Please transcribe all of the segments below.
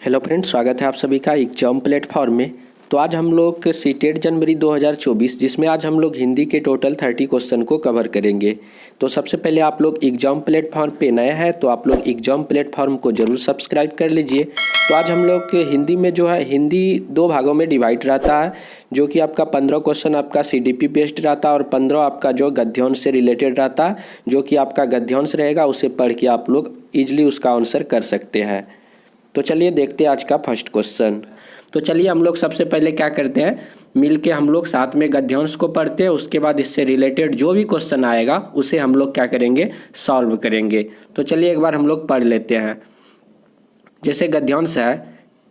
Hello friends, स्वागत है आप सभी का एग्जाम प्लेटफॉर्म में। तो आज हम लोग सीटेट जनवरी 2024 जिसमें आज हम लोग हिंदी के टोटल 30 क्वेश्चन को कवर करेंगे। तो सबसे पहले आप लोग एग्जाम प्लेटफॉर्म पे नए हैं तो आप लोग एग्जाम प्लेटफॉर्म को ज़रूर सब्सक्राइब कर लीजिए। तो आज हम लोग हिंदी में जो है हिंदी 2 भागों में डिवाइड रहता है, जो कि आपका 15 क्वेश्चन आपका CDP बेस्ड रहता है और 15 आपका जो गद्यांश से रिलेटेड रहता है, जो कि आपका गद्यांश रहेगा उसे पढ़ के आप लोग ईजिली उसका आंसर कर सकते हैं। तो चलिए देखते हैं आज का फर्स्ट क्वेश्चन। तो चलिए हम लोग सबसे पहले क्या करते हैं, मिल के हम लोग साथ में गद्यांश को पढ़ते हैं। उसके बाद इससे रिलेटेड जो भी क्वेश्चन आएगा उसे हम लोग क्या करेंगे, सॉल्व करेंगे। तो चलिए एक बार हम लोग पढ़ लेते हैं। जैसे गद्यांश है,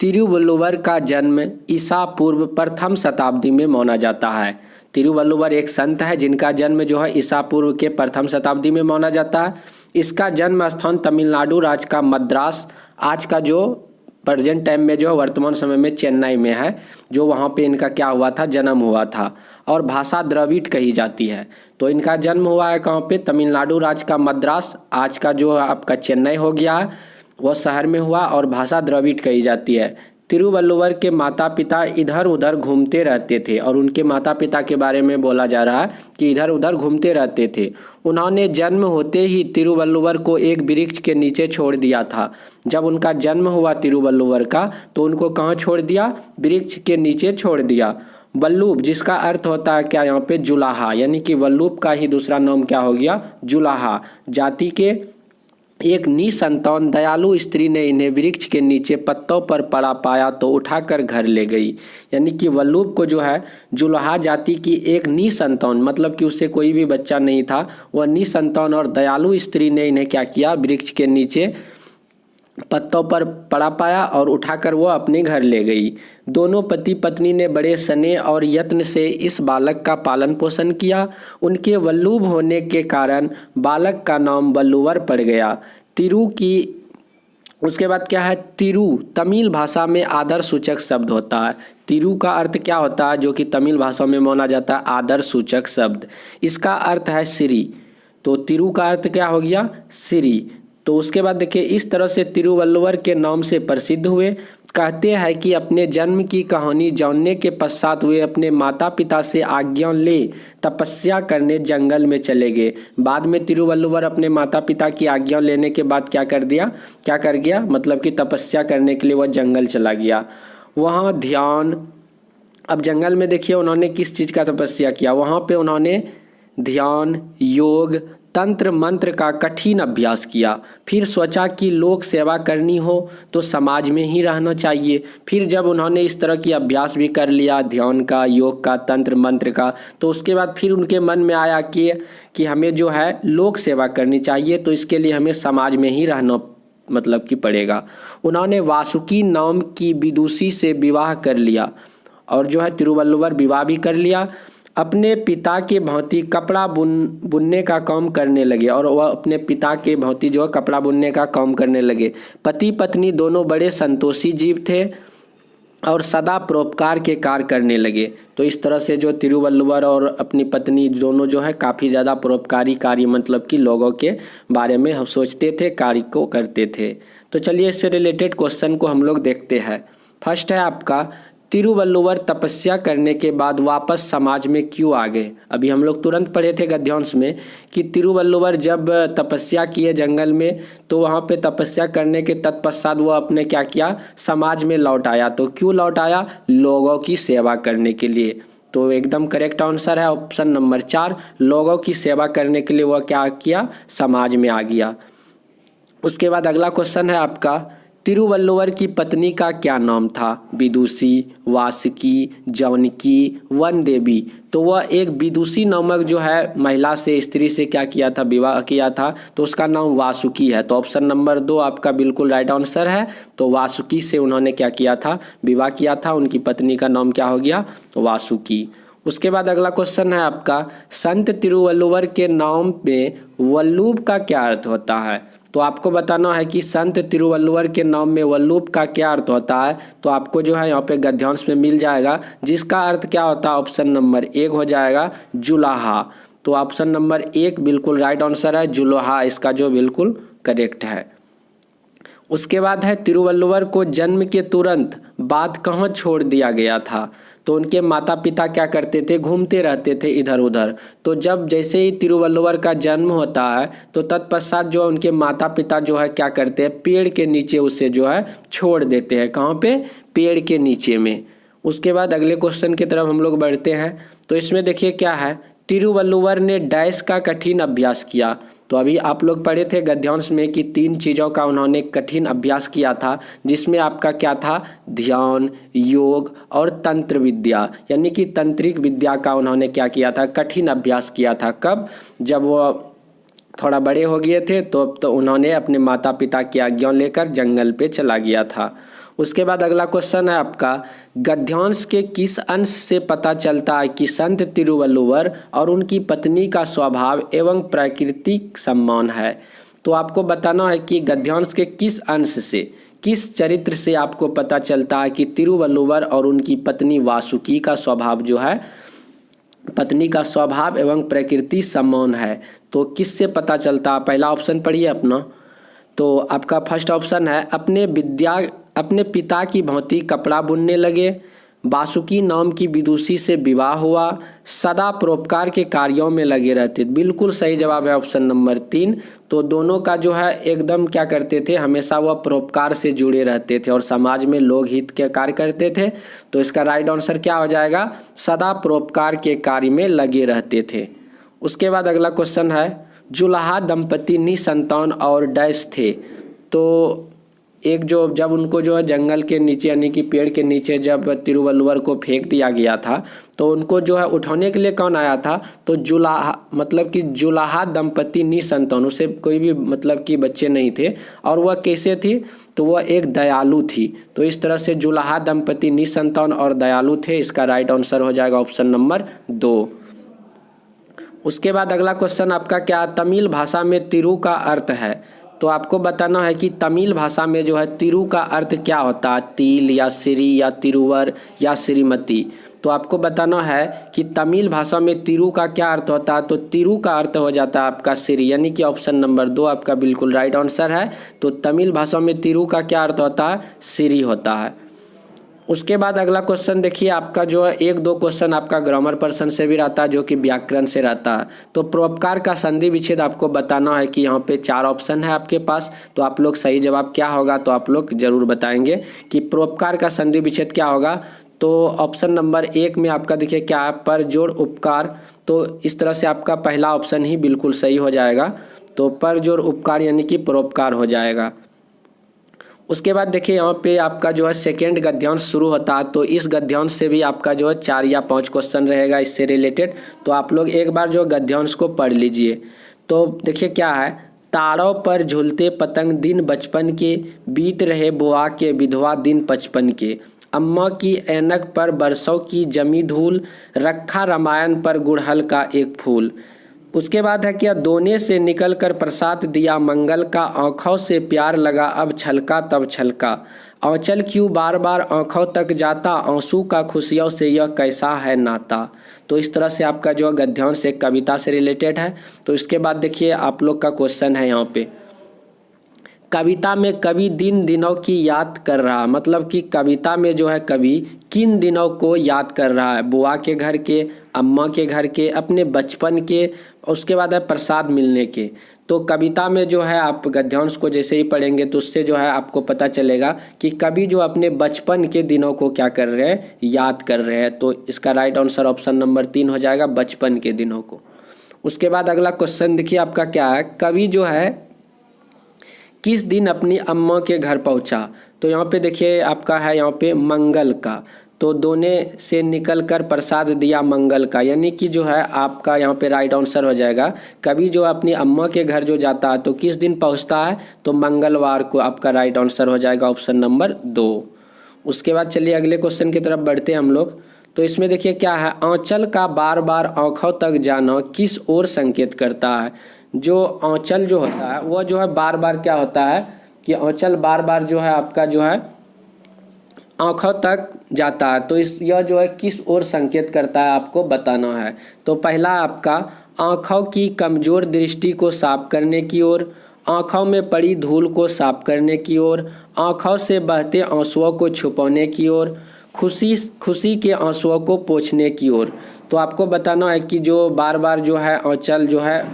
तिरुवल्लुवर का जन्म ईसा पूर्व प्रथम शताब्दी में माना जाता है। तिरुवल्लुवर एक संत है जिनका जन्म जो है ईसा पूर्व के प्रथम शताब्दी में माना जाता है। इसका जन्म स्थान तमिलनाडु राज्य का मद्रास, आज का जो प्रेजेंट टाइम में जो वर्तमान समय में चेन्नई में है, जो वहाँ पे इनका क्या हुआ था, जन्म हुआ था। और भाषा द्रविड़ कही जाती है। तो इनका जन्म हुआ है कहाँ पे, तमिलनाडु राज्य का मद्रास, आज का जो आपका चेन्नई हो गया है, वह शहर में हुआ। और भाषा द्रविड़ कही जाती है। तिरुवल्लुवर के माता पिता इधर उधर घूमते रहते थे, और उनके माता पिता के बारे में बोला जा रहा है कि इधर उधर घूमते रहते थे। उन्होंने जन्म होते ही तिरुवल्लुवर को एक वृक्ष के नीचे छोड़ दिया था। जब उनका जन्म हुआ तिरुवल्लुवर का, तो उनको कहाँ छोड़ दिया, वृक्ष के नीचे छोड़ दिया। वल्लूब, जिसका अर्थ होता है क्या यहाँ पे, जुलाहा, यानी कि वल्लूब का ही दूसरा नाम क्या हो गया, जुलाहा जाति के एक निसंतान दयालु स्त्री ने इन्हें वृक्ष के नीचे पत्तों पर पड़ा पाया तो उठाकर घर ले गई। यानी कि वल्लूब को जो है जुलाहा जाति की एक निसंतान, मतलब कि उससे कोई भी बच्चा नहीं था, वह निसंतान और दयालु स्त्री ने इन्हें क्या किया, वृक्ष के नीचे पत्तों पर पड़ा पाया और उठाकर वो अपने घर ले गई। दोनों पति पत्नी ने बड़े स्नेह और यत्न से इस बालक का पालन पोषण किया। उनके वल्लूब होने के कारण बालक का नाम वल्लुवर पड़ गया। तिरु की उसके बाद क्या है, तिरु तमिल भाषा में आदर सूचक शब्द होता है। तिरु का अर्थ क्या होता है, जो कि तमिल भाषा में माना जाता है आदर सूचक शब्द। इसका अर्थ है श्री। तो तिरु का अर्थ क्या हो गया, श्री। तो उसके बाद देखिए, इस तरह से तिरुवल्लुवर के नाम से प्रसिद्ध हुए। कहते हैं कि अपने जन्म की कहानी जानने के पश्चात वे अपने माता पिता से आज्ञा ले तपस्या करने जंगल में चले गए। बाद में तिरुवल्लुवर अपने माता पिता की आज्ञा लेने के बाद क्या कर गया, मतलब कि तपस्या करने के लिए वह जंगल चला गया। वहाँ ध्यान, अब जंगल में देखिए उन्होंने किस चीज़ का तपस्या किया, वहाँ पे उन्होंने ध्यान, योग, तंत्र मंत्र का कठिन अभ्यास किया। फिर सोचा कि लोक सेवा करनी हो तो समाज में ही रहना चाहिए। फिर जब उन्होंने इस तरह की अभ्यास भी कर लिया, ध्यान का, योग का, तंत्र मंत्र का, तो उसके बाद फिर उनके मन में आया कि हमें जो है लोक सेवा करनी चाहिए, तो इसके लिए हमें समाज में ही रहना मतलब कि पड़ेगा। उन्होंने वासुकी नाम की विदुषी से विवाह कर लिया, और जो है तिरुवल्लुवर विवाह भी कर लिया। अपने पिता के भांति कपड़ा बुनने का काम करने लगे, और वह अपने पिता के भांति जो है कपड़ा बुनने का काम करने लगे। पति पत्नी दोनों बड़े संतोषी जीव थे और सदा परोपकार के कार्य करने लगे। तो इस तरह से जो तिरुवल्लुवर और अपनी पत्नी दोनों जो है काफ़ी ज़्यादा परोपकारी कार्य, मतलब कि लोगों के बारे में सोचते थे, कार्य को करते थे। तो चलिए इससे रिलेटेड क्वेश्चन को हम लोग देखते हैं। फर्स्ट है आपका, तिरुवल्लुवर तपस्या करने के बाद वापस समाज में क्यों आ गए। अभी हम लोग तुरंत पढ़े थे गद्यांश में कि तिरुवल्लुवर जब तपस्या किए जंगल में, तो वहाँ पे तपस्या करने के तत्पश्चात वो अपने क्या किया, समाज में लौट आया। तो क्यों लौट आया, लोगों की सेवा करने के लिए। तो एकदम करेक्ट आंसर है ऑप्शन नंबर 4, लोगों की सेवा करने के लिए वह क्या किया, समाज में आ गया। उसके बाद अगला क्वेश्चन है आपका, तिरुवल्लुवर की पत्नी का क्या नाम था, विदुषी, वासुकी, जानकी, वन देवी। तो वह एक विदुषी नामक जो है महिला से, स्त्री से क्या किया था, विवाह किया था, तो उसका नाम वासुकी है। तो ऑप्शन नंबर 2 आपका बिल्कुल राइट आंसर है। तो वासुकी से उन्होंने क्या किया था, विवाह किया था। उनकी पत्नी का नाम क्या हो गया, वासुकी। उसके बाद अगला क्वेश्चन है आपका, संत तिरुवल्लुवर के नाम में वल्लूब का क्या अर्थ होता है। तो आपको बताना है कि संत तिरुवल्लुवर के नाम में वल्लूब का क्या अर्थ होता है। तो आपको जो है यहाँ पे गद्यांश में मिल जाएगा, जिसका अर्थ क्या होता है, ऑप्शन नंबर 1 हो जाएगा, जुलाहा। तो ऑप्शन नंबर 1 बिल्कुल राइट आंसर है, जुलाहा इसका जो बिल्कुल करेक्ट है। उसके बाद है तिरुवल्लुवर को जन्म के तुरंत बाद कहाँ छोड़ दिया गया था। तो उनके माता पिता क्या करते थे, घूमते रहते थे इधर उधर। तो जब जैसे ही तिरुवल्लुवर का जन्म होता है तो तत्पश्चात जो है उनके माता पिता जो है क्या करते हैं, पेड़ के नीचे उसे जो है छोड़ देते हैं। कहाँ पे, पेड़ के नीचे में। उसके बाद अगले क्वेश्चन की तरफ हम लोग बढ़ते हैं। तो इसमें देखिए क्या है, तिरुवल्लुवर ने डैश का कठिन अभ्यास किया। तो अभी आप लोग पढ़े थे गद्यांश में कि 3 चीज़ों का उन्होंने कठिन अभ्यास किया था, जिसमें आपका क्या था, ध्यान, योग और तंत्र विद्या, यानी कि तंत्रिक विद्या का उन्होंने क्या किया था, कठिन अभ्यास किया था। कब, जब वो थोड़ा बड़े हो गए थे तो उन्होंने अपने माता पिता की आज्ञा लेकर जंगल पे चला गया था। उसके बाद अगला क्वेश्चन है आपका, गद्यांश के किस अंश से पता चलता है कि संत तिरुवल्लुवर और उनकी पत्नी का स्वभाव एवं प्राकृतिक सम्मान है। तो आपको बताना है कि गद्यांश के किस अंश से, किस चरित्र से आपको पता चलता है कि तिरुवल्लुवर और उनकी पत्नी वासुकी का स्वभाव जो है, पत्नी का स्वभाव एवं प्रकृति समान है। तो किससे पता चलता है, पहला ऑप्शन पढ़िए अपना। तो आपका फर्स्ट ऑप्शन है, अपने पिता की भांति कपड़ा बुनने लगे, वासुकी नाम की विदुषी से विवाह हुआ, सदा परोपकार के कार्यों में लगे रहते। बिल्कुल सही जवाब है ऑप्शन नंबर 3। तो दोनों का जो है एकदम क्या करते थे, हमेशा वह परोपकार से जुड़े रहते थे और समाज में लोक हित के कार्य करते थे। तो इसका राइट आंसर क्या हो जाएगा, सदा परोपकार के कार्य में लगे रहते थे। उसके बाद अगला क्वेश्चन है, जुलाहा दंपति निसंतान और डैश थे। तो एक जो जब उनको जो है जंगल के नीचे यानी कि पेड़ के नीचे जब तिरुवल्लुवर को फेंक दिया गया था तो उनको जो है उठाने के लिए कौन आया था, तो जुलाहा, मतलब कि जुलाहा दंपति निसंतान, उसे कोई भी मतलब कि बच्चे नहीं थे। और वह कैसे थी, तो वह एक दयालु थी। तो इस तरह से जुलाहा दंपति निसंतान और दयालु थे। इसका राइट आंसर हो जाएगा ऑप्शन नंबर 2। उसके बाद अगला क्वेश्चन आपका क्या, तमिल भाषा में तिरु का अर्थ है। तो आपको बताना है कि तमिल भाषा में जो है तिरु का अर्थ क्या होता है, तिल या श्री या तिरुवर या श्रीमती। तो आपको बताना है कि तमिल भाषा में तिरु का क्या अर्थ होता है। तो तिरु का अर्थ हो जाता है आपका श्री, यानी कि ऑप्शन नंबर 2 आपका बिल्कुल राइट आंसर है। तो तमिल भाषा में तिरु का क्या अर्थ होता है, श्री होता है। उसके बाद अगला क्वेश्चन देखिए आपका जो है 1-2 क्वेश्चन आपका ग्रामर पर्सन से भी रहता है, जो कि व्याकरण से रहता है। तो परोपकार का संधि विच्छेद आपको बताना है कि यहाँ पे 4 ऑप्शन है आपके पास। तो आप लोग सही जवाब क्या होगा तो आप लोग जरूर बताएंगे कि परोपकार का संधि विच्छेद क्या होगा। तो ऑप्शन नंबर 1 में आपका देखिए क्या है, पर जोड़ उपकार। तो इस तरह से आपका पहला ऑप्शन ही बिल्कुल सही हो जाएगा। तो पर जोड़ उपकार यानी कि परोपकार हो जाएगा। उसके बाद देखिए यहाँ पे आपका जो है सेकेंड गद्यांश शुरू होता है। तो इस गद्यांश से भी आपका जो है 4 या 5 क्वेश्चन रहेगा इससे रिलेटेड। तो आप लोग एक बार जो गद्यांश को पढ़ लीजिए। तो देखिए क्या है, तारों पर झूलते पतंग दिन बचपन के, बीत रहे बुआ के विधवा दिन 55 के, अम्मा की ऐनक पर बरसों की जमी धूल, रखा रामायण पर गुड़हल का एक फूल। उसके बाद है क्या, दोने से निकल कर प्रसाद दिया मंगल का, आँखों से प्यार लगा अब छलका तब छलका, आंचल क्यों बार बार आँखों तक जाता, आंसू का खुशियों से यह कैसा है नाता। तो इस तरह से आपका जो गद्यांश एक कविता से रिलेटेड है। तो इसके बाद देखिए आप लोग का क्वेश्चन है यहाँ पे, कविता में कवि दिन दिनों की याद कर रहा, मतलब कि कविता में जो है कवि किन दिनों को याद कर रहा है, बुआ के घर के, अम्मा के घर के, अपने बचपन के, उसके बाद है प्रसाद मिलने के। तो कविता में जो है आप गद्यांश को जैसे ही पढ़ेंगे तो उससे जो है आपको पता चलेगा कि कवि जो अपने बचपन के दिनों को क्या कर रहे हैं, याद कर रहे हैं। तो इसका राइट आंसर ऑप्शन नंबर 3 हो जाएगा, बचपन के दिनों को। उसके बाद अगला क्वेश्चन देखिए आपका क्या है, कवि जो है किस दिन अपनी अम्मा के घर पहुंचा। तो यहाँ पे देखिए आपका है यहाँ पे मंगल का। तो दोने से निकल कर प्रसाद दिया मंगल का, यानी कि जो है आपका यहाँ पे राइट आंसर हो जाएगा, कभी जो अपनी अम्मा के घर जो जाता है तो किस दिन पहुँचता है, तो मंगलवार को आपका राइट आंसर हो जाएगा ऑप्शन नंबर 2। उसके बाद चलिए अगले क्वेश्चन की तरफ बढ़ते हैं हम लोग। तो इसमें देखिए क्या है, आंचल का बार बार आँखों तक जाना किस ओर संकेत करता है। जो आंचल जो होता है वह जो है बार बार क्या होता है कि आंचल बार बार जो है आपका जो है आँखों तक जाता है। तो यह जो है किस ओर संकेत करता है आपको बताना है। तो पहला आपका आँखों की कमज़ोर दृष्टि को साफ करने की ओर, आँखों में पड़ी धूल को साफ करने की ओर, आँखों से बहते आंसुओं को छुपाने की ओर, खुशी के आंसुओं को पोंछने की ओर। तो आपको बताना है कि जो बार बार जो है आंचल जो है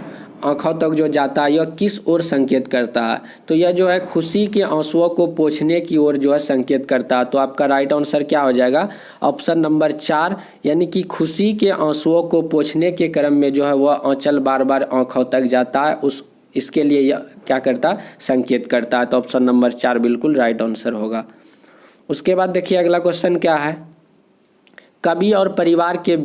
आँखों तक जो जाता है यह किस ओर संकेत करता है। तो यह जो है खुशी के आंसुओं को पोंछने की ओर जो है संकेत करता है। तो आपका राइट आंसर क्या हो जाएगा, ऑप्शन नंबर 4, यानी कि खुशी के आंसुओं को पोंछने के क्रम में जो है वह आंचल बार बार आँखों तक जाता है, इसके लिए यह क्या करता है, संकेत करता है। तो ऑप्शन नंबर 4 बिल्कुल राइट आंसर होगा। उसके बाद देखिए अगला क्वेश्चन क्या है, कवि और परिवार के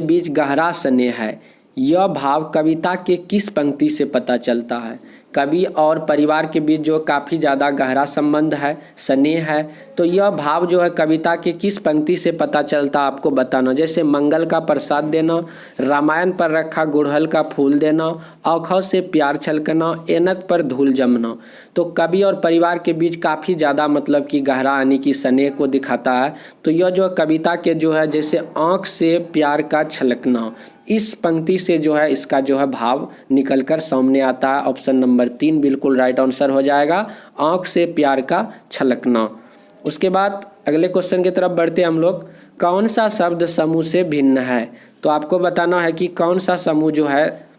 बीच गहरा स्नेह है, यह भाव कविता के किस पंक्ति से पता चलता है। कवि और परिवार के बीच जो काफ़ी ज़्यादा गहरा संबंध है, स्नेह है, तो यह भाव जो है कविता के किस पंक्ति से पता चलता आपको बताना। जैसे मंगल का प्रसाद देना, रामायण पर रखा गुड़हल का फूल देना, आँखों से प्यार छलकना, ऐनक पर धूल जमना। तो कवि और परिवार के बीच काफ़ी ज़्यादा मतलब कि गहरा यानी कि स्नेह को दिखाता है। तो यह जो कविता के जो है जैसे आँख से प्यार का छलकना, इस पंक्ति से जो है इसका जो है भाव निकलकर सामने आता है। ऑप्शन नंबर 3 बिल्कुल राइट आंसर हो जाएगा, आँख से प्यार का छलकना। उसके बाद अगले क्वेश्चन की तरफ बढ़ते हम लोग, कौन सा शब्द समूह से भिन्न है। तो आपको बताना है कि कौन सा समूह जो है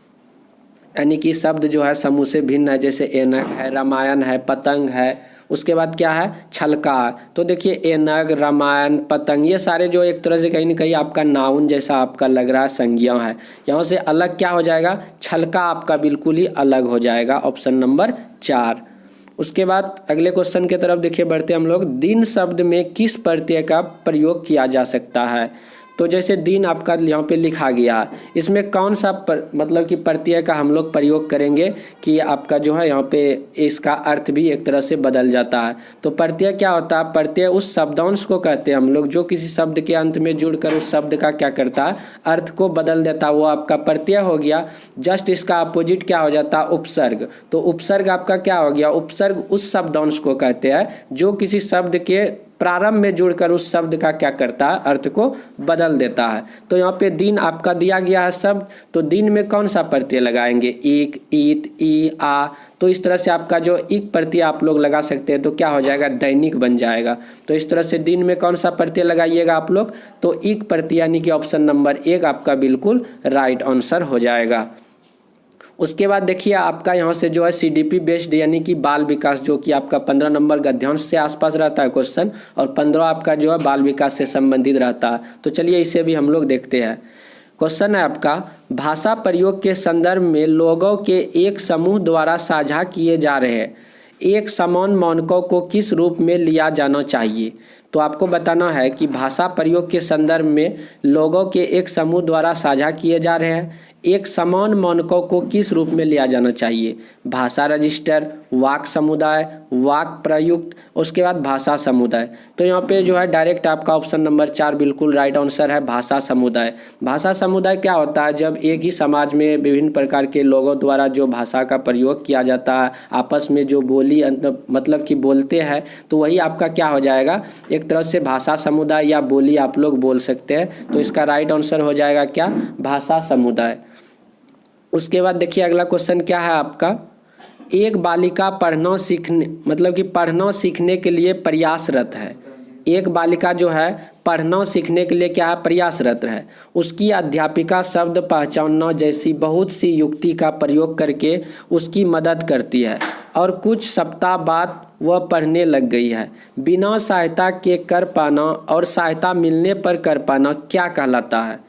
यानी कि शब्द जो है समूह से भिन्न है। जैसे ऐनक है, रामायण है, पतंग है, उसके बाद क्या है, छलका। तो देखिए ऐनक, रामायण, पतंग ये सारे जो एक तरह से कहीं ना कहीं आपका नाउन जैसा आपका लग रहा है, संज्ञा है। यहाँ से अलग क्या हो जाएगा, छलका आपका बिल्कुल ही अलग हो जाएगा, ऑप्शन नंबर 4। उसके बाद अगले क्वेश्चन की तरफ देखिए बढ़ते हम लोग, दिन शब्द में किस प्रत्यय का प्रयोग किया जा सकता है। तो जैसे दिन आपका यहाँ पे लिखा गया, इसमें कौन सा मतलब कि प्रत्यय का हम लोग प्रयोग करेंगे कि आपका जो है यहाँ पे इसका अर्थ भी एक तरह से बदल जाता है। तो प्रत्यय क्या होता है, प्रत्यय उस शब्दांश को कहते हैं हम लोग जो किसी शब्द के अंत में जुड़कर उस शब्द का क्या करता है, अर्थ को बदल देता है, वो आपका प्रत्यय हो गया। जस्ट इसका अपोजिट क्या हो जाता है, उपसर्ग। तो उपसर्ग आपका क्या हो गया, उपसर्ग उस शब्दांश को कहते हैं जो किसी शब्द के प्रारंभ में जुड़कर उस शब्द का क्या करता है, अर्थ को बदल देता है। तो यहाँ पे दिन आपका दिया गया है शब्द, तो दिन में कौन सा प्रत्यय लगाएंगे, एक, ईत, ई, आ। तो इस तरह से आपका जो एक प्रत्यय आप लोग लगा सकते हैं, तो क्या हो जाएगा, दैनिक बन जाएगा। तो इस तरह से दिन में कौन सा प्रत्यय लगाइएगा आप लोग, तो एक प्रत्यय यानी कि ऑप्शन नंबर 1 आपका बिल्कुल राइट आंसर हो जाएगा। उसके बाद देखिए आपका यहाँ से जो है CDP बेस्ड यानी कि बाल विकास, जो कि आपका 15 नंबर गद्यांश से आसपास रहता है क्वेश्चन, और 15 आपका जो है बाल विकास से संबंधित रहता है। तो चलिए इसे भी हम लोग देखते हैं। क्वेश्चन है आपका, भाषा प्रयोग के संदर्भ में लोगों के एक समूह द्वारा साझा किए जा रहे एक समान मानकों को किस रूप में लिया जाना चाहिए। तो आपको बताना है कि भाषा प्रयोग के संदर्भ में लोगों के एक समूह द्वारा साझा किए जा रहे हैं एक समान मानकों को किस रूप में लिया जाना चाहिए। भाषा रजिस्टर, वाक समुदाय, वाक प्रयुक्त, उसके बाद भाषा समुदाय। तो यहाँ पे जो है डायरेक्ट आपका ऑप्शन नंबर 4 बिल्कुल राइट आंसर है, भाषा समुदाय। भाषा समुदाय क्या होता है, जब एक ही समाज में विभिन्न प्रकार के लोगों द्वारा जो भाषा का प्रयोग किया जाता है, आपस में जो बोली मतलब कि बोलते हैं, तो वही आपका क्या हो जाएगा, एक तरह से भाषा समुदाय या बोली आप लोग बोल सकते हैं। तो इसका राइट आंसर हो जाएगा क्या, भाषा समुदाय। उसके बाद देखिए अगला क्वेश्चन क्या है आपका, एक बालिका पढ़ना सीखने मतलब कि पढ़ना सीखने के लिए प्रयासरत है। एक बालिका जो है पढ़ना सीखने के लिए क्या है, प्रयासरत है। उसकी अध्यापिका शब्द पहचानना जैसी बहुत सी युक्ति का प्रयोग करके उसकी मदद करती है और कुछ सप्ताह बाद वह पढ़ने लग गई है। बिना सहायता के कर पाना और सहायता मिलने पर कर पाना क्या कहलाता है।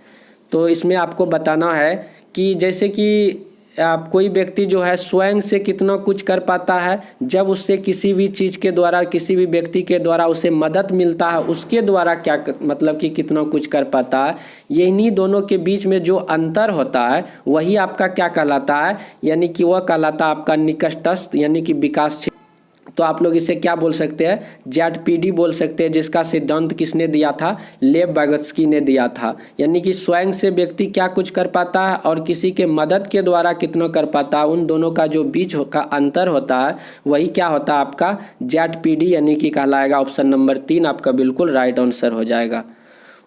तो इसमें आपको बताना है कि जैसे कि आप कोई व्यक्ति जो है स्वयं से कितना कुछ कर पाता है, जब उससे किसी भी चीज़ के द्वारा, किसी भी व्यक्ति के द्वारा उसे मदद मिलता है, उसके द्वारा क्या मतलब कि कितना कुछ कर पाता है। इन्हीं दोनों के बीच में जो अंतर होता है वही आपका क्या कहलाता है, यानी कि वह कहलाता है आपका निकटस्थ यानी कि विकास। तो आप लोग इसे क्या बोल सकते हैं, ZPD बोल सकते हैं, जिसका सिद्धांत किसने दिया था, लेव वागोत्स्की ने दिया था। यानी कि स्वयं से व्यक्ति क्या कुछ कर पाता है और किसी के मदद के द्वारा कितना कर पाता है, उन दोनों का जो बीच का अंतर होता है वही क्या होता है आपका ZPD यानी कि कहलाएगा। ऑप्शन नंबर 3 आपका बिल्कुल राइट आंसर हो जाएगा।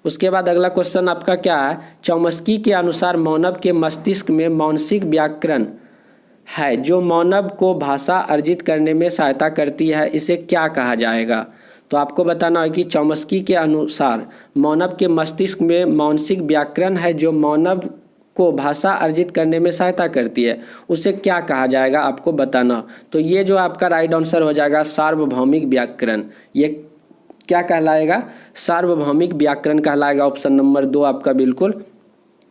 उसके बाद अगला क्वेश्चन आपका क्या है, चौमस्की के अनुसार मानव के मस्तिष्क में मानसिक व्याकरण है जो मानव को भाषा अर्जित करने में सहायता करती है, इसे क्या कहा जाएगा? तो आपको बताना है कि चॉम्स्की के अनुसार मानव के मस्तिष्क में मानसिक व्याकरण है जो मानव को भाषा अर्जित करने में सहायता करती है, उसे क्या कहा जाएगा आपको बताना। तो ये जो आपका राइट आंसर हो जाएगा सार्वभौमिक व्याकरण। ये क्या कहलाएगा? सार्वभौमिक व्याकरण कहलाएगा। ऑप्शन नंबर 2 आपका बिल्कुल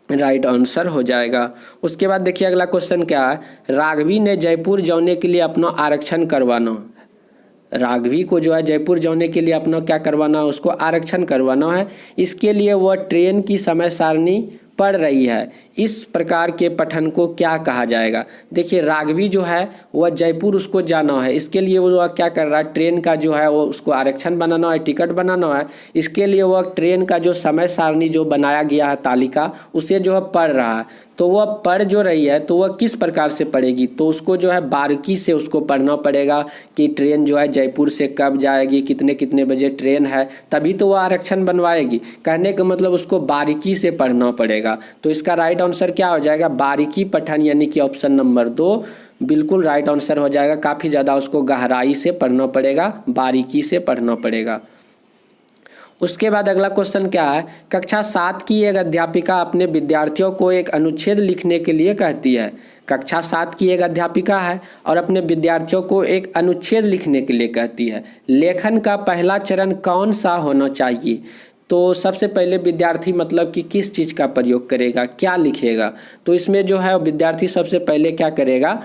राइट आंसर हो जाएगा। उसके बाद देखिए अगला क्वेश्चन क्या है, राघवी ने जयपुर जाने के लिए अपना आरक्षण करवाना। राघवी को जो है जयपुर जाने के लिए अपना क्या करवाना है, उसको आरक्षण करवाना है। इसके लिए वह ट्रेन की समय सारणी पढ़ रही है। इस प्रकार के पठन को क्या कहा जाएगा? देखिए राघवी जो है वह जयपुर उसको जाना है, इसके लिए वो क्या कर रहा है, ट्रेन का जो है वो उसको आरक्षण बनाना है, टिकट बनाना है। इसके लिए वह ट्रेन का जो समय सारणी जो बनाया गया है तालिका, उसे जो है पढ़ रहा है। तो वह पढ़ जो रही है तो वह किस प्रकार से पढ़ेगी? तो उसको जो है बारीकी से उसको पढ़ना पड़ेगा कि ट्रेन जो है जयपुर से कब जाएगी, कितने कितने बजे ट्रेन है, तभी तो वह आरक्षण बनवाएगी। कहने का मतलब उसको बारीकी से पढ़ना पड़ेगा। तो इसका राइट आंसर क्या हो जाएगा? बारीकी पठन, यानी कि ऑप्शन नंबर 2 बिल्कुल राइट आंसर हो जाएगा। काफ़ी ज़्यादा उसको गहराई से पढ़ना पड़ेगा, बारीकी से पढ़ना पड़ेगा। उसके बाद अगला क्वेश्चन क्या है, कक्षा 7 की एक अध्यापिका अपने विद्यार्थियों को एक अनुच्छेद लिखने के लिए कहती है। कक्षा 7 की एक अध्यापिका है और अपने विद्यार्थियों को एक अनुच्छेद लिखने के लिए कहती है। लेखन का पहला चरण कौन सा होना चाहिए? तो सबसे पहले विद्यार्थी मतलब कि किस चीज़ का प्रयोग करेगा, क्या लिखेगा? तो इसमें जो है विद्यार्थी सबसे पहले क्या करेगा,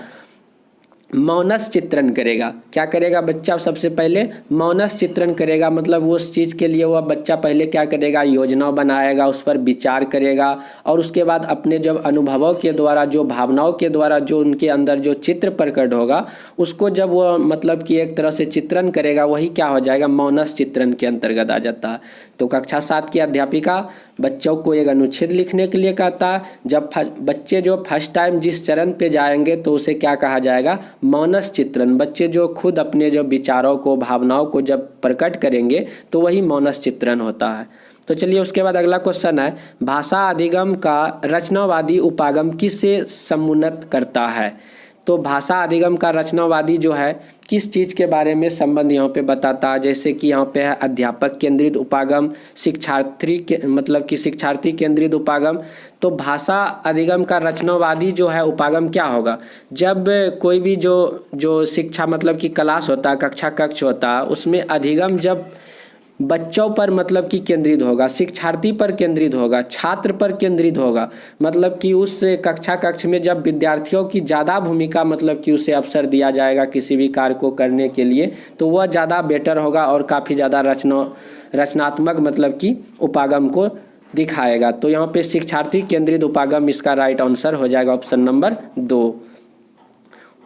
मौनस चित्रण करेगा। क्या करेगा बच्चा? सबसे पहले मौनस चित्रण करेगा। मतलब उस चीज़ के लिए वह बच्चा पहले क्या करेगा, योजना बनाएगा, उस पर विचार करेगा और उसके बाद अपने जब अनुभवों के द्वारा, जो भावनाओं के द्वारा, जो उनके अंदर जो चित्र प्रकट होगा, उसको जब वह मतलब कि एक तरह से चित्रण करेगा, वही क्या हो जाएगा, मौनस चित्रण के अंतर्गत आ जाता है। तो कक्षा 7 की अध्यापिका बच्चों को एक अनुच्छेद लिखने के लिए कहता है। जब बच्चे जो फर्स्ट टाइम जिस चरण पे जाएंगे तो उसे क्या कहा जाएगा, मौनस चित्रण। बच्चे जो खुद अपने जो विचारों को, भावनाओं को जब प्रकट करेंगे तो वही मौनस चित्रण होता है। तो चलिए उसके बाद अगला क्वेश्चन है, भाषा अधिगम का रचनावादी उपागम किससे समुन्नत करता है? तो भाषा अधिगम का रचनावादी जो है किस चीज़ के बारे में संबंध यहाँ पे बताता है? जैसे कि यहाँ पे है अध्यापक केंद्रित उपागम, शिक्षार्थी के मतलब कि शिक्षार्थी केंद्रित उपागम। तो भाषा अधिगम का रचनावादी जो है उपागम क्या होगा, जब कोई भी जो शिक्षा मतलब कि क्लास होता है, कक्षा कक्ष होता है, उसमें अधिगम जब बच्चों पर मतलब कि केंद्रित होगा, शिक्षार्थी पर केंद्रित होगा, छात्र पर केंद्रित होगा। मतलब कि उस कक्षा कक्ष में जब विद्यार्थियों की ज़्यादा भूमिका मतलब कि उसे अवसर दिया जाएगा किसी भी कार्य को करने के लिए, तो वह ज़्यादा बेटर होगा और काफ़ी ज़्यादा रचनात्मक मतलब कि उपागम को दिखाएगा। तो यहाँ पे शिक्षार्थी केंद्रित उपागम इसका राइट आंसर हो जाएगा, ऑप्शन नंबर 2।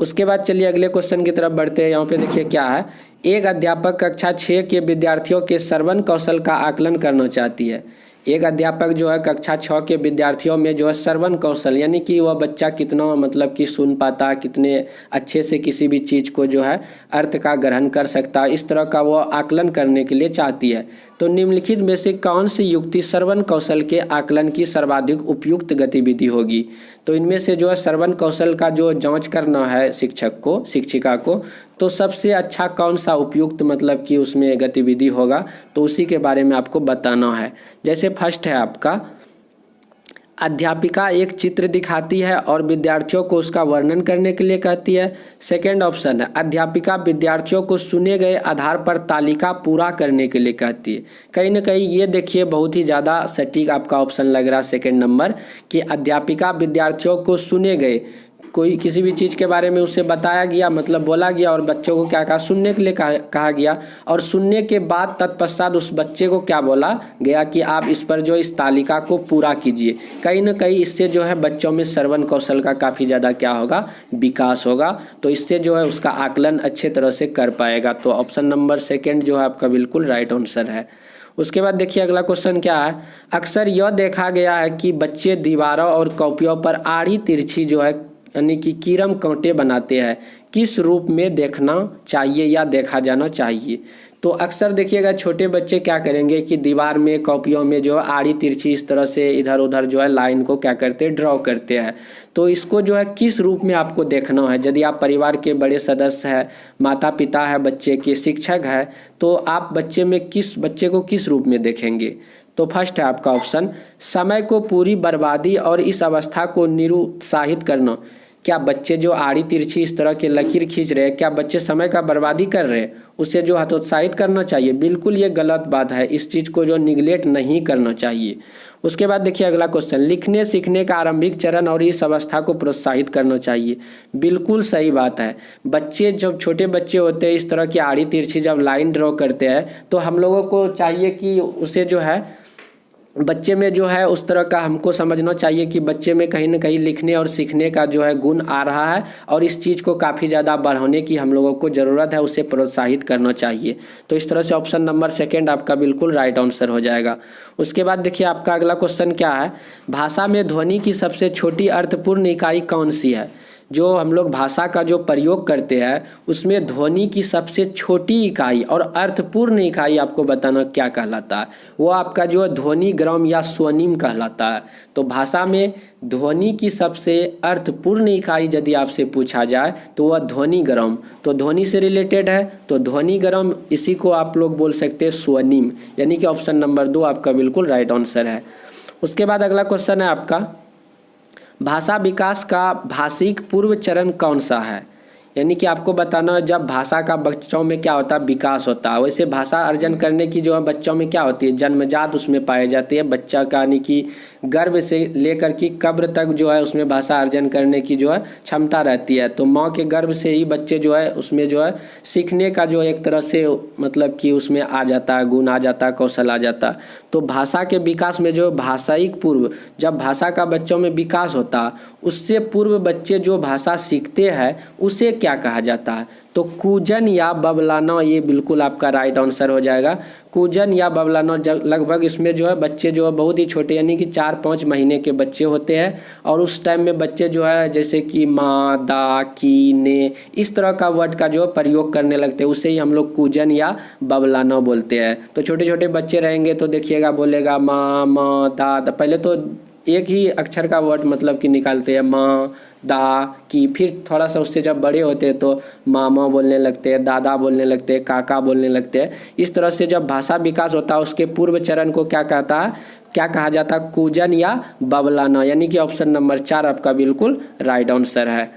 उसके बाद चलिए अगले क्वेश्चन की तरफ बढ़ते हैं। यहाँ पे देखिए क्या है, एक अध्यापक कक्षा 6 के विद्यार्थियों के श्रवण कौशल का आकलन करना चाहती है। एक अध्यापक जो है कक्षा 6 के विद्यार्थियों में जो है श्रवण कौशल, यानी कि वह बच्चा कितना मतलब कि सुन पाता, कितने अच्छे से किसी भी चीज़ को जो है अर्थ का ग्रहण कर सकता, इस तरह का वह आकलन करने के लिए चाहती है। तो निम्नलिखित में से कौन सी युक्ति श्रवण कौशल के आकलन की सर्वाधिक उपयुक्त गतिविधि होगी? तो इनमें से जो है श्रवण कौशल का जो जांच करना है शिक्षक को, शिक्षिका को, तो सबसे अच्छा कौन सा उपयुक्त मतलब कि उसमें गतिविधि होगा, तो उसी के बारे में आपको बताना है। जैसे फर्स्ट है आपका, अध्यापिका एक चित्र दिखाती है और विद्यार्थियों को उसका वर्णन करने के लिए कहती है। सेकेंड ऑप्शन है, अध्यापिका विद्यार्थियों को चुने गए आधार पर तालिका पूरा करने के लिए कहती है। कहीं ना कहीं ये देखिए बहुत ही ज़्यादा सटीक आपका ऑप्शन लग रहा है सेकेंड नंबर, कि अध्यापिका विद्यार्थियों को चुने गए, कोई किसी भी चीज़ के बारे में उसे बताया गया, मतलब बोला गया और बच्चों को क्या कहा, सुनने के लिए कहा गया, और सुनने के बाद तत्पश्चात उस बच्चे को क्या बोला गया कि आप इस पर जो इस तालिका को पूरा कीजिए। कहीं ना कहीं इससे जो है बच्चों में श्रवण कौशल का काफ़ी ज़्यादा क्या होगा, विकास होगा। तो इससे जो है उसका आकलन अच्छे तरह से कर पाएगा। तो ऑप्शन नंबर सेकेंड जो है आपका बिल्कुल राइट आंसर है। उसके बाद देखिए अगला क्वेश्चन क्या है, अक्सर यह देखा गया है कि बच्चे दीवारों और कॉपियों पर आड़ी तिरछी जो है यानी कि कीरम कांटे बनाते हैं, किस रूप में देखना चाहिए या देखा जाना चाहिए। तो अक्सर देखिएगा छोटे बच्चे क्या करेंगे कि दीवार में कॉपियों में जो है आड़ी तिरछी इस तरह से इधर उधर जो है लाइन को क्या करते हैं, ड्रॉ करते हैं। तो इसको जो है किस रूप में आपको देखना है। यदि आप परिवार के बड़े सदस्य हैं, माता पिता है, बच्चे के शिक्षक है, तो आप बच्चे को किस रूप में देखेंगे। तो फर्स्ट है आपका ऑप्शन, समय को पूरी बर्बादी और इस अवस्था को निरुत्साहित करना। क्या बच्चे जो आड़ी तिरछी इस तरह के लकीर खींच रहे हैं, क्या बच्चे समय का बर्बादी कर रहे हैं, उसे जो हतोत्साहित करना चाहिए। बिल्कुल ये गलत बात है, इस चीज़ को जो निगलेक्ट नहीं करना चाहिए। उसके बाद देखिए अगला क्वेश्चन, लिखने सीखने का आरंभिक चरण और इस अवस्था को प्रोत्साहित करना चाहिए। बिल्कुल सही बात है। बच्चे जब छोटे बच्चे होते हैं इस तरह की आड़ी तिरछी जब लाइन ड्रॉ करते हैं तो हम लोगों को चाहिए कि उसे जो है बच्चे में जो है उस तरह का हमको समझना चाहिए कि बच्चे में कहीं ना कहीं लिखने और सीखने का जो है गुण आ रहा है और इस चीज़ को काफ़ी ज़्यादा बढ़ाने की हम लोगों को ज़रूरत है, उसे प्रोत्साहित करना चाहिए। तो इस तरह से ऑप्शन नंबर सेकंड आपका बिल्कुल राइट आंसर हो जाएगा। उसके बाद देखिए आपका अगला क्वेश्चन क्या है, भाषा में ध्वनि की सबसे छोटी अर्थपूर्ण इकाई कौन सी है। जो हम लोग भाषा का जो प्रयोग करते हैं उसमें ध्वनि की सबसे छोटी इकाई और अर्थपूर्ण इकाई आपको बताना क्या कहलाता है। वो आपका जो ध्वनि ग्राम या स्वनिम कहलाता है। तो भाषा में ध्वनि की सबसे अर्थपूर्ण इकाई यदि आपसे पूछा जाए तो वह ध्वनि ग्राम, तो ध्वनि से रिलेटेड है तो ध्वनि ग्राम, इसी को आप लोग बोल सकते हैं स्वनिम, यानी कि ऑप्शन नंबर 2 आपका बिल्कुल राइट आंसर है। उसके बाद अगला क्वेश्चन है आपका, भाषा विकास का भाषिक पूर्व चरण कौन सा है। यानी कि आपको बताना है जब भाषा का बच्चों में क्या होता है, विकास होता है। वैसे भाषा अर्जन करने की जो है बच्चों में क्या होती है, जन्मजात उसमें पाई जाती है। बच्चा का यानी कि गर्भ से लेकर कि कब्र तक जो है उसमें भाषा अर्जन करने की जो है क्षमता रहती है। तो माँ के गर्भ से ही बच्चे जो है उसमें जो है सीखने का जो एक तरह से मतलब कि उसमें आ जाता है, गुण आ जाता है, कौशल आ जाता है। तो भाषा के विकास में जो भाषायिक पूर्व, जब भाषा का बच्चों में विकास होता उससे पूर्व बच्चे जो भाषा सीखते हैं उसे क्या कहा जाता है। तो कूजन या बबलाना, ये बिल्कुल आपका राइट आंसर हो जाएगा। कूजन या बबलाना लगभग इसमें जो है बच्चे जो है बहुत ही छोटे यानी कि 4-5 महीने के बच्चे होते हैं और उस टाइम में बच्चे जो है जैसे कि माँ, दा, की, ने इस तरह का वर्ड का जो प्रयोग करने लगते हैं, उसे ही हम लोग कूजन या बबलाना बोलते हैं। तो छोटे छोटे बच्चे रहेंगे तो देखिएगा बोलेगा माँ, माँ, दा, पहले तो एक ही अक्षर का वर्ड मतलब कि निकालते हैं माँ, दा, की, फिर थोड़ा सा उससे जब बड़े होते हैं तो मामा बोलने लगते हैं, दादा बोलने लगते हैं, काका बोलने लगते हैं। इस तरह से जब भाषा विकास होता है उसके पूर्व चरण को क्या कहा जाता है, कूजन या बबलाना, यानी कि ऑप्शन नंबर 4 आपका बिल्कुल राइट आंसर है।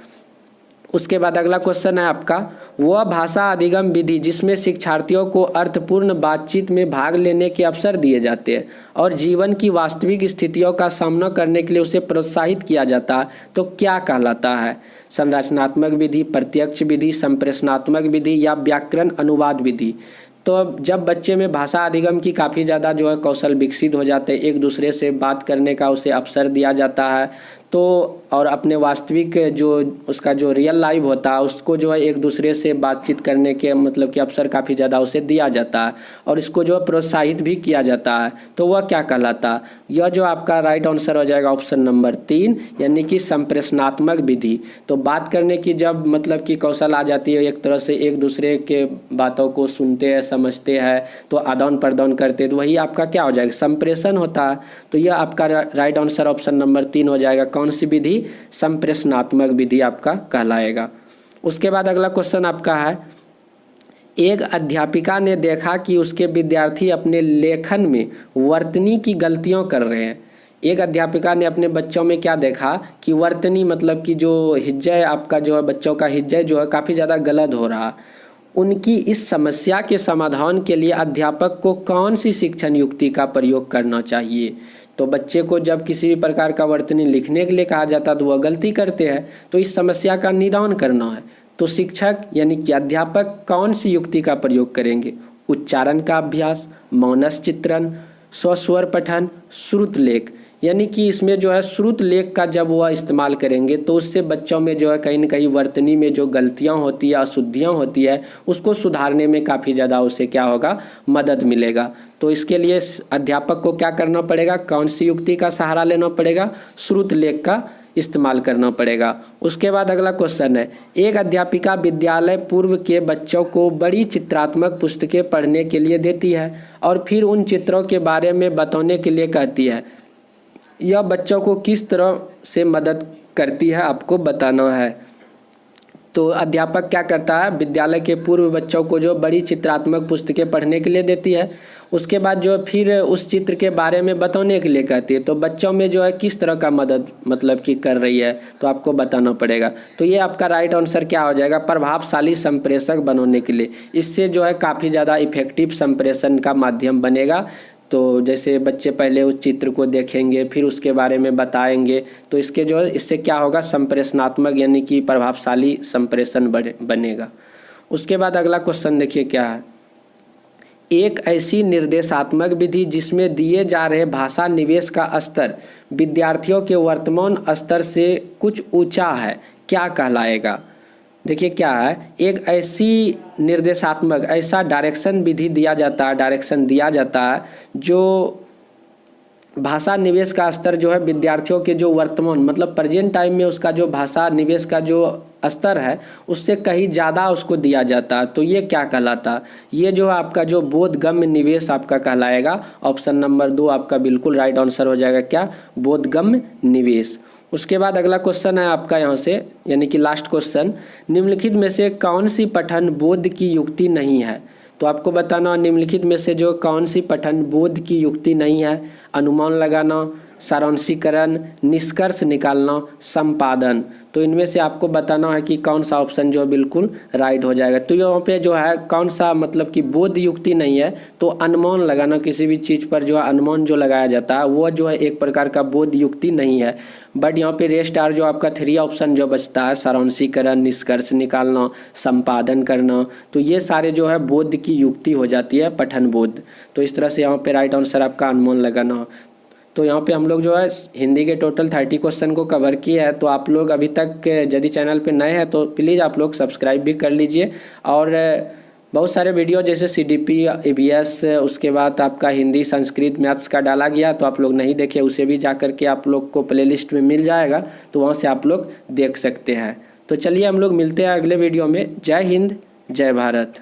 उसके बाद अगला क्वेश्चन है आपका, वह भाषा अधिगम विधि जिसमें शिक्षार्थियों को अर्थपूर्ण बातचीत में भाग लेने के अवसर दिए जाते हैं और जीवन की वास्तविक स्थितियों का सामना करने के लिए उसे प्रोत्साहित किया जाता है, तो क्या कहलाता है। संरचनात्मक विधि, प्रत्यक्ष विधि, संप्रेषणात्मक विधि या व्याकरण अनुवाद विधि। तो जब बच्चे में भाषा अधिगम की काफ़ी ज़्यादा जो है कौशल विकसित हो जाते हैं, एक दूसरे से बात करने का उसे अवसर दिया जाता है, तो और अपने वास्तविक जो उसका जो रियल लाइफ होता है उसको जो है एक दूसरे से बातचीत करने के मतलब कि अवसर काफ़ी ज़्यादा उसे दिया जाता है और इसको जो है प्रोत्साहित भी किया जाता है, तो वह क्या कहलाता है। यह जो आपका राइट आंसर हो जाएगा ऑप्शन नंबर 3, यानी कि संप्रेषणात्मक विधि। तो बात करने की जब मतलब कि कौशल आ जाती है, एक तरह से एक दूसरे के बातों को सुनते हैं, समझते हैं, तो आदान प्रदान करते हैं, तो वही आपका क्या हो जाएगा, संप्रेषण होता है। तो यह आपका राइट आंसर ऑप्शन नंबर 3 हो जाएगा। कौन सी विधि, संप्रेषणात्मक विधि आपका कहलाएगा। उसके बाद अगला क्वेश्चन आपका है, एक अध्यापिका ने देखा कि उसके विद्यार्थी अपने लेखन में वर्तनी की गलतियां कर रहे हैं। एक अध्यापिका ने अपने बच्चों में क्या देखा कि वर्तनी मतलब कि जो हिज्जे आपका जो है बच्चों का हिज्जे जो है काफ़ी ज़्यादा गलत हो रहा। उनकी इस समस्या के समाधान के लिए अध्यापक को कौन सी शिक्षण युक्ति का प्रयोग करना चाहिए। तो बच्चे को जब किसी भी प्रकार का वर्तनी लिखने के लिए कहा जाता है तो वह गलती करते हैं, तो इस समस्या का निदान करना है तो शिक्षक यानी कि अध्यापक कौन सी युक्ति का प्रयोग करेंगे। उच्चारण का अभ्यास, मौनस चित्रण, स्वस्वर पठन, श्रुत लेख। यानी कि इसमें जो है श्रुत लेख का जब वह इस्तेमाल करेंगे तो उससे बच्चों में जो है कहीं ना कहीं वर्तनी में जो गलतियां होती है, अशुद्धियां होती है, उसको सुधारने में काफ़ी ज़्यादा उसे क्या होगा, मदद मिलेगा। तो इसके लिए अध्यापक को क्या करना पड़ेगा, कौन सी युक्ति का सहारा लेना पड़ेगा, श्रुत लेख का इस्तेमाल करना पड़ेगा। उसके बाद अगला क्वेश्चन है, एक अध्यापिका विद्यालय पूर्व के बच्चों को बड़ी चित्रात्मक पुस्तकें पढ़ने के लिए देती है और फिर उन चित्रों के बारे में बताने के लिए कहती है। यह बच्चों को किस तरह से मदद करती है आपको बताना है। तो अध्यापक क्या करता है, विद्यालय के पूर्व बच्चों को जो बड़ी चित्रात्मक पुस्तकें पढ़ने के लिए देती है, उसके बाद जो फिर उस चित्र के बारे में बताने के लिए कहती है। तो बच्चों में जो है किस तरह का मदद मतलब कि कर रही है, तो आपको बताना पड़ेगा। तो ये आपका राइट आंसर क्या हो जाएगा, प्रभावशाली संप्रेषक बनाने के लिए। इससे जो है काफ़ी ज़्यादा इफेक्टिव संप्रेषण का माध्यम बनेगा। तो जैसे बच्चे पहले उस चित्र को देखेंगे, फिर उसके बारे में बताएंगे, तो इसके जो है इससे क्या होगा, संप्रेषणात्मक यानी कि प्रभावशाली संप्रेषण बनेगा। उसके बाद अगला क्वेश्चन देखिए क्या है, एक ऐसी निर्देशात्मक विधि जिसमें दिए जा रहे भाषा निवेश का स्तर विद्यार्थियों के वर्तमान स्तर से कुछ ऊंचा है, क्या कहलाएगा। देखिए क्या है, एक ऐसी निर्देशात्मक ऐसा डायरेक्शन विधि दिया जाता है, डायरेक्शन दिया जाता है जो भाषा निवेश का स्तर जो है विद्यार्थियों के जो वर्तमान मतलब प्रेजेंट टाइम में उसका जो भाषा निवेश का जो स्तर है उससे कहीं ज़्यादा उसको दिया जाता है। तो ये क्या कहलाता, ये जो आपका जो बोधगम्य निवेश आपका कहलाएगा। ऑप्शन नंबर 2 आपका बिल्कुल राइट आंसर हो जाएगा, क्या, बोधगम्य निवेश। उसके बाद अगला क्वेश्चन है आपका यहाँ से यानी कि लास्ट क्वेश्चन, निम्नलिखित में से कौन सी पठन बोध की युक्ति नहीं है। तो आपको बताना निम्नलिखित में से जो कौन सी पठन बोध की युक्ति नहीं है, अनुमान लगाना, सारांशीकरण, निष्कर्ष निकालना, संपादन। तो इनमें से आपको बताना है कि कौन सा ऑप्शन जो बिल्कुल राइट हो जाएगा। तो यहाँ पे जो है कौन सा मतलब कि बोध युक्ति नहीं है, तो अनुमान लगाना, किसी भी चीज़ पर जो है अनुमान जो लगाया जाता है वो जो है एक प्रकार का बोध युक्ति नहीं है। बट यहाँ पे रेस्ट आर जो आपका 3 ऑप्शन जो बचता है, सारांशीकरण, निष्कर्ष निकालना, संपादन करना, तो ये सारे जो है बोध की युक्ति हो जाती है, पठन बोध। तो इस तरह से यहाँ पे राइट आंसर आपका अनुमान लगाना। तो यहाँ पे हम लोग जो है हिंदी के टोटल 30 क्वेश्चन को कवर किए हैं। तो आप लोग अभी तक यदि चैनल पे नए हैं तो प्लीज़ आप लोग सब्सक्राइब भी कर लीजिए। और बहुत सारे वीडियो जैसे CDP, EVS, उसके बाद आपका हिंदी, संस्कृत, मैथ्स का डाला गया, तो आप लोग नहीं देखे उसे भी जा कर के आप लोग को प्लेलिस्ट में मिल जाएगा, तो वहाँ से आप लोग देख सकते हैं। तो चलिए हम लोग मिलते हैं अगले वीडियो में। जय हिंद, जय भारत।